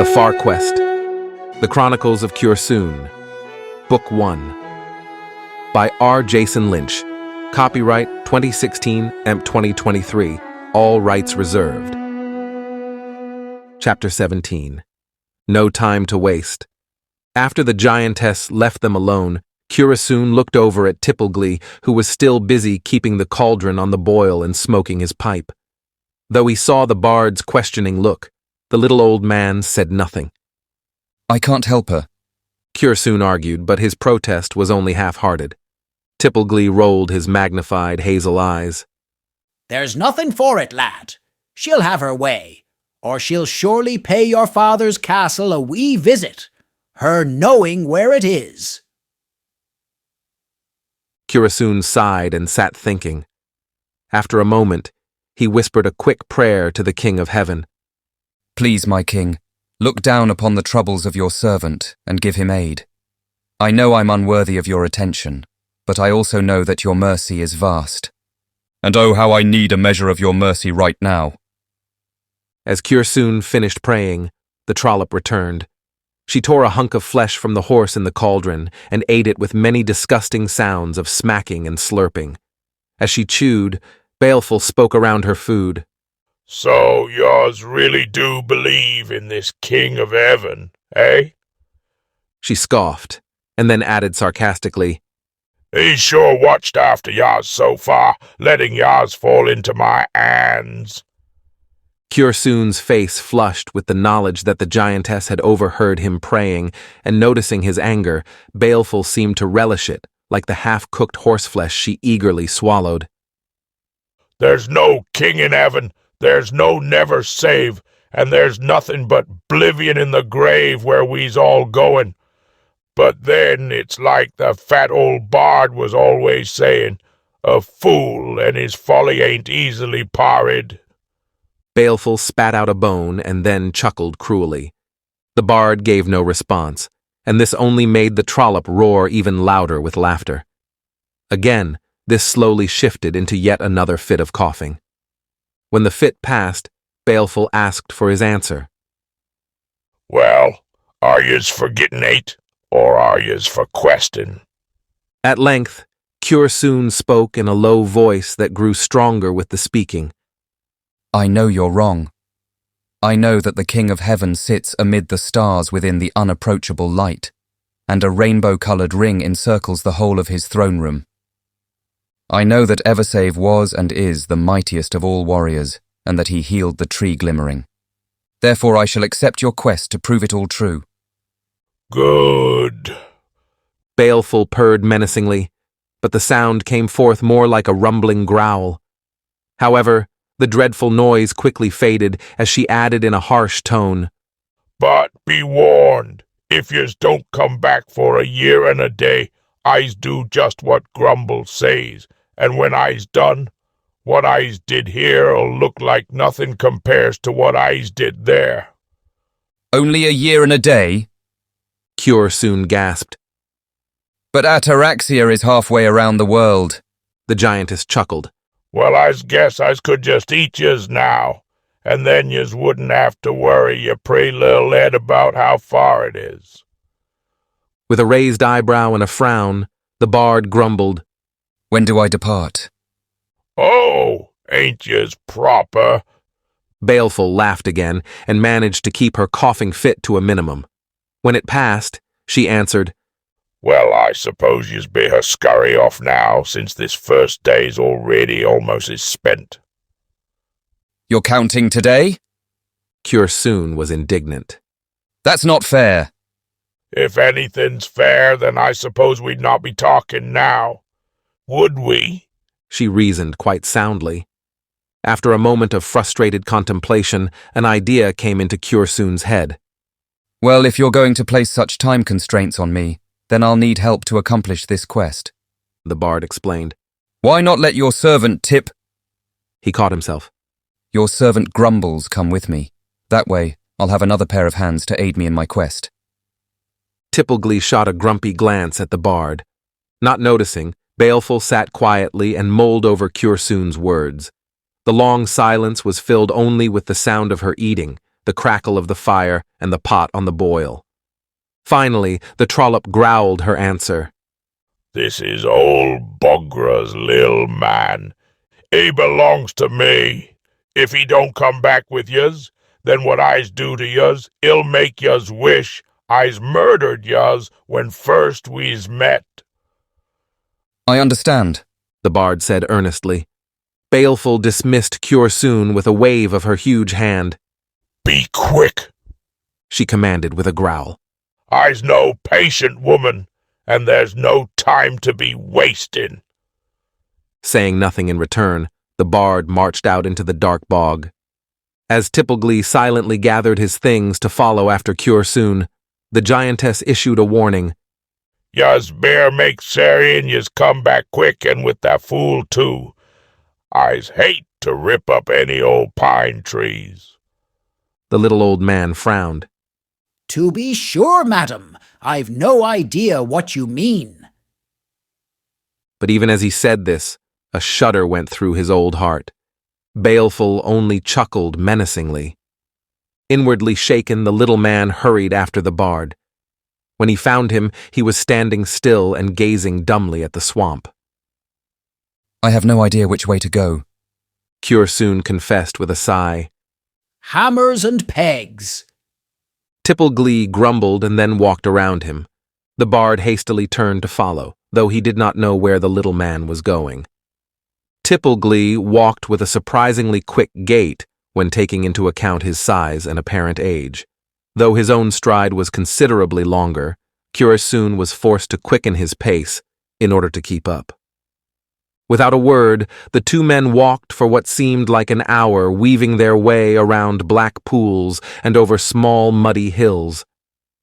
The Far Quest, The Chronicles of Cursoon, Book 1, by R. Jason Lynch, copyright 2016, EMP 2023, all rights reserved. Chapter 17. No time to waste. After the giantess left them alone, Cursoon looked over at Tippleglee, who was still busy keeping the cauldron on the boil and smoking his pipe. Though he saw the bard's questioning look, the little old man said nothing. "I can't help her," Cursoon argued, but his protest was only half-hearted. Tippleglee rolled his magnified hazel eyes. "There's nothing for it, lad. She'll have her way, or she'll surely pay your father's castle a wee visit, her knowing where it is." Cursoon sighed and sat thinking. After a moment, he whispered a quick prayer to the King of Heaven. "Please, my king, look down upon the troubles of your servant and give him aid. I know I'm unworthy of your attention, but I also know that your mercy is vast. And oh, how I need a measure of your mercy right now." As Cursoon finished praying, the trollop returned. She tore a hunk of flesh from the horse in the cauldron and ate it with many disgusting sounds of smacking and slurping. As she chewed, Baleful spoke around her food. "So yours really do believe in this King of Heaven, eh?" She scoffed, and then added sarcastically, "He's sure watched after yours so far, letting yours fall into my hands." Cursoon's face flushed with the knowledge that the giantess had overheard him praying, and noticing his anger, Baleful seemed to relish it, like the half-cooked horseflesh she eagerly swallowed. "There's no king in heaven, there's no never save, and there's nothing but oblivion in the grave where we's all going. But then it's like the fat old bard was always saying, a fool and his folly ain't easily parried." Baleful spat out a bone and then chuckled cruelly. The bard gave no response, and this only made the trollop roar even louder with laughter. Again, this slowly shifted into yet another fit of coughing. When the fit passed, Baleful asked for his answer. "Well, are yez for getting ate, or are yez for questing?" At length, Cursoon spoke in a low voice that grew stronger with the speaking. "I know you're wrong. I know that the King of Heaven sits amid the stars within the unapproachable light, and a rainbow-colored ring encircles the whole of his throne room. I know that Eversave was and is the mightiest of all warriors, and that he healed the tree glimmering. Therefore I shall accept your quest to prove it all true." "Good." Baleful purred menacingly, but the sound came forth more like a rumbling growl. However, the dreadful noise quickly faded as she added in a harsh tone, "But be warned, if yez don't come back for a year and a day, I's do just what Grumble says, and when I's done, what I's did here'll look like nothing compares to what I's did there." "Only a year and a day?" Cursoon gasped. "But Ataraxia is halfway around the world." The giantess chuckled. "Well, I's guess I's could just eat yez now, and then yez wouldn't have to worry your pretty little head about how far it is." With a raised eyebrow and a frown, the bard grumbled, "When do I depart?" "Oh, ain't yez proper?" Baleful laughed again and managed to keep her coughing fit to a minimum. When it passed, she answered, "Well, I suppose yez better scurry off now, since this first day's already almost is spent." "You're counting today?" Cursoon was indignant. "That's not fair." "If anything's fair, then I suppose we'd not be talking now. Would we?" She reasoned quite soundly. After a moment of frustrated contemplation, an idea came into Cursoon's head. "Well, if you're going to place such time constraints on me, then I'll need help to accomplish this quest," the bard explained. "Why not let your servant He caught himself. Your servant Grumbles come with me. That way, I'll have another pair of hands to aid me in my quest." Tippleglee shot a grumpy glance at the bard. Not noticing, Baleful sat quietly and mulled over Cursoon's words. The long silence was filled only with the sound of her eating, the crackle of the fire, and the pot on the boil. Finally, the trollop growled her answer. This is old Bugra's lil man. He belongs to me. If he don't come back with yuz, then what I's do to yuz, he'll make yuz wish I's murdered yuz when first we's met. I understand, The bard said earnestly. Baleful dismissed Cure-Soon with a wave of her huge hand. Be quick, She commanded with a growl. I's no patient woman, and there's no time to be wasting. Saying nothing in return, the bard marched out into the dark bog. As Tippleglee silently gathered his things to follow after Cure-Soon, the giantess issued a warning. Yuz bear make Sarian yuz come back quick and with that fool too. I's hate to rip up any old pine trees. The little old man frowned. To be sure, madam, I've no idea what you mean. But even as he said this, a shudder went through his old heart. Baleful only chuckled menacingly. Inwardly shaken, the little man hurried after the bard. When he found him, he was standing still and gazing dumbly at the swamp. I have no idea which way to go. Cure-Soon confessed with a sigh. Hammers and pegs. Tippleglee grumbled and then walked around him. The bard hastily turned to follow, though he did not know where the little man was going. Tippleglee walked with a surprisingly quick gait when taking into account his size and apparent age. Though his own stride was considerably longer, Cure-Soon was forced to quicken his pace in order to keep up. Without a word, the two men walked for what seemed like an hour, weaving their way around black pools and over small, muddy hills.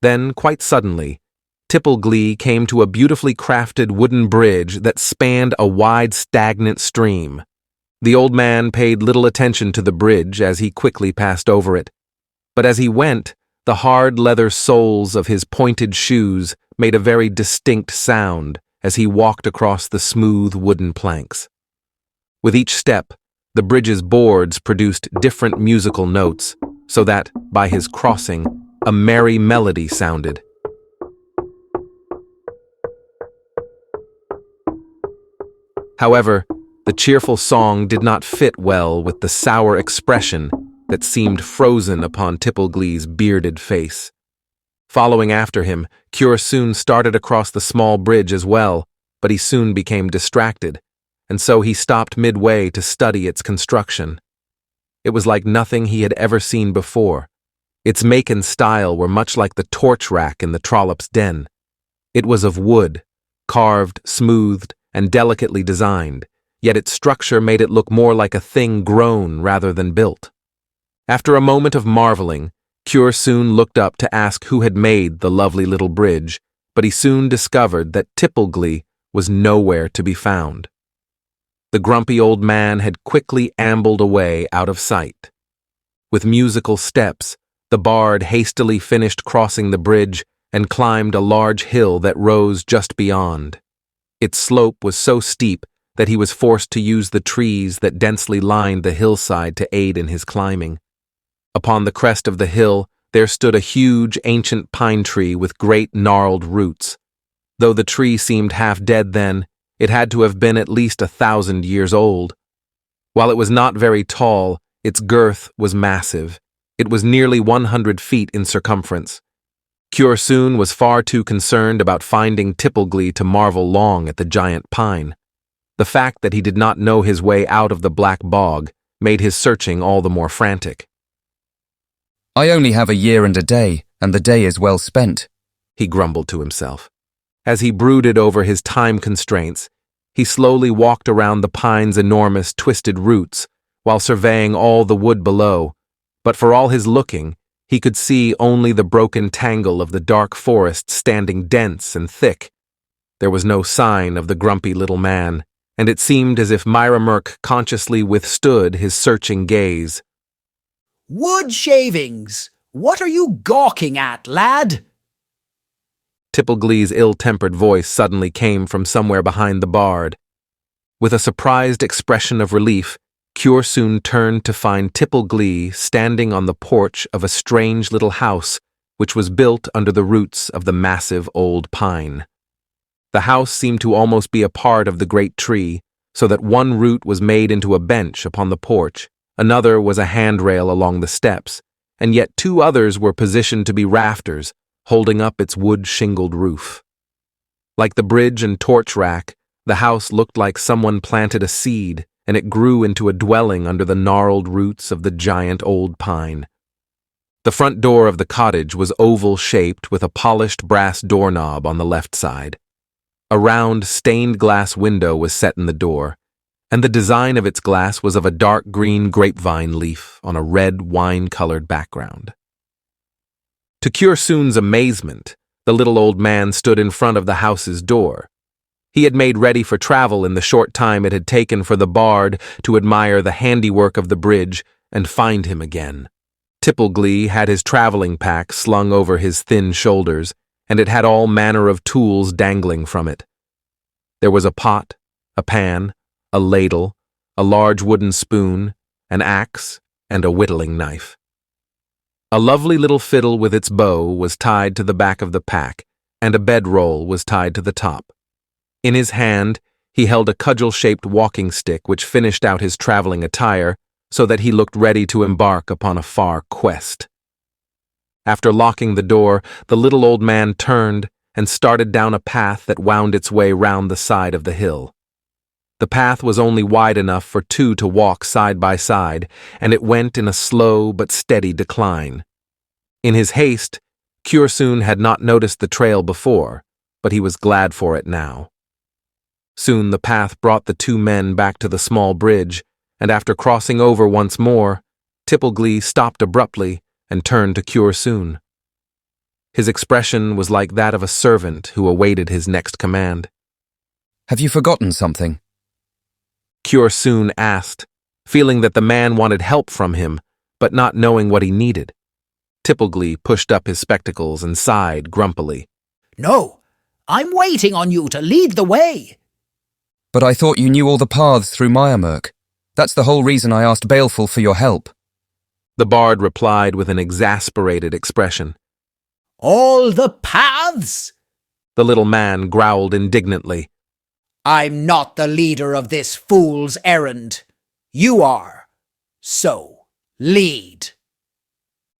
Then, quite suddenly, Tippleglee came to a beautifully crafted wooden bridge that spanned a wide, stagnant stream. The old man paid little attention to the bridge as he quickly passed over it. But as he went, the hard leather soles of his pointed shoes made a very distinct sound as he walked across the smooth wooden planks. With each step, the bridge's boards produced different musical notes, so that, by his crossing, a merry melody sounded. However, the cheerful song did not fit well with the sour expression that seemed frozen upon Tippleglee's bearded face. Following after him, Cure-Soon started across the small bridge as well, but he soon became distracted, and so he stopped midway to study its construction. It was like nothing he had ever seen before. Its make and style were much like the torch rack in the trollop's den. It was of wood, carved, smoothed, and delicately designed, yet its structure made it look more like a thing grown rather than built. After a moment of marveling, Cure-Soon looked up to ask who had made the lovely little bridge, but he soon discovered that Tippleglee was nowhere to be found. The grumpy old man had quickly ambled away out of sight. With musical steps, the bard hastily finished crossing the bridge and climbed a large hill that rose just beyond. Its slope was so steep that he was forced to use the trees that densely lined the hillside to aid in his climbing. Upon the crest of the hill, there stood a huge, ancient pine tree with great gnarled roots. Though the tree seemed half dead then, it had to have been at least 1,000 years old. While it was not very tall, its girth was massive. It was nearly 100 feet in circumference. Cure-Soon was far too concerned about finding Tippleglee to marvel long at the giant pine. The fact that he did not know his way out of the black bog made his searching all the more frantic. I only have a year and a day, and the day is well spent, He grumbled to himself. As he brooded over his time constraints, he slowly walked around the pine's enormous twisted roots while surveying all the wood below, but for all his looking, he could see only the broken tangle of the dark forest standing dense and thick. There was no sign of the grumpy little man, and it seemed as if Myra Merk consciously withstood his searching gaze. Wood shavings! What are you gawking at, lad? Tippleglee's ill-tempered voice suddenly came from somewhere behind the bard. With a surprised expression of relief, Cure soon turned to find Tipple standing on the porch of a strange little house which was built under the roots of the massive old pine. The house seemed to almost be a part of the great tree, so that one root was made into a bench upon the porch, another was a handrail along the steps, and yet two others were positioned to be rafters, holding up its wood-shingled roof. Like the bridge and torch rack, the house looked like someone planted a seed, and it grew into a dwelling under the gnarled roots of the giant old pine. The front door of the cottage was oval-shaped with a polished brass doorknob on the left side. A round, stained-glass window was set in the door, and the design of its glass was of a dark green grapevine leaf on a red wine-colored background. To Cure Soon's amazement, the little old man stood in front of the house's door. He had made ready for travel in the short time it had taken for the bard to admire the handiwork of the bridge and find him again. Tipple had his traveling pack slung over his thin shoulders, and it had all manner of tools dangling from it. There was a pot, a pan, a ladle, a large wooden spoon, an axe, and a whittling knife. A lovely little fiddle with its bow was tied to the back of the pack, and a bedroll was tied to the top. In his hand, he held a cudgel-shaped walking stick which finished out his traveling attire, so that he looked ready to embark upon a far quest. After locking the door, the little old man turned and started down a path that wound its way round the side of the hill. The path was only wide enough for two to walk side by side, and it went in a slow but steady decline. In his haste, Cure Soon had not noticed the trail before, but he was glad for it now. Soon the path brought the two men back to the small bridge, and after crossing over once more, Tipple stopped abruptly and turned to Cure Soon. His expression was like that of a servant who awaited his next command. Have you forgotten something? Cure Soon asked, feeling that the man wanted help from him, but not knowing what he needed. Tipple pushed up his spectacles and sighed grumpily. No, I'm waiting on you to lead the way. But I thought you knew all the paths through Meyermerk. That's the whole reason I asked Baleful for your help. The bard replied with an exasperated expression. All the paths? The little man growled indignantly. I'm not the leader of this fool's errand. You are. So, lead.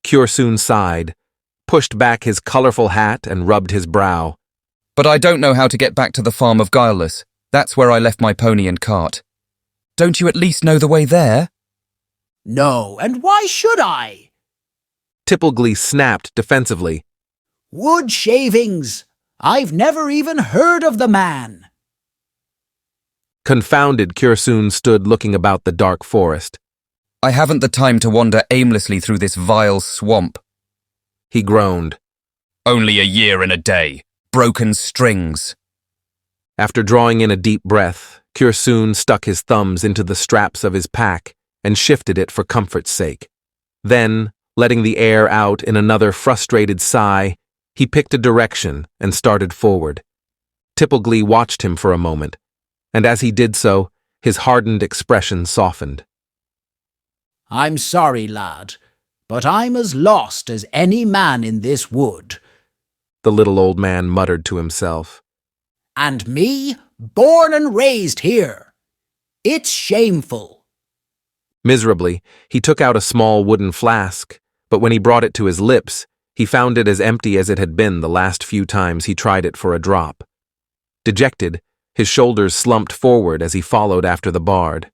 Cure Soon sighed, pushed back his colorful hat and rubbed his brow. But I don't know how to get back to the farm of Guileless. That's where I left my pony and cart. Don't you at least know the way there? No, and why should I? Tipple snapped defensively. Wood shavings. I've never even heard of the man. Confounded, Cure Soon stood looking about the dark forest. I haven't the time to wander aimlessly through this vile swamp. He groaned. Only a year and a day. Broken strings. After drawing in a deep breath, Cure Soon stuck his thumbs into the straps of his pack and shifted it for comfort's sake. Then, letting the air out in another frustrated sigh, he picked a direction and started forward. Tipple watched him for a moment, and as he did so, his hardened expression softened. I'm sorry, lad, but I'm as lost as any man in this wood. The little old man muttered to himself. And me, born and raised here. It's shameful. Miserably, he took out a small wooden flask, but when he brought it to his lips, he found it as empty as it had been the last few times he tried it for a drop. Dejected, his shoulders slumped forward as he followed after the bard.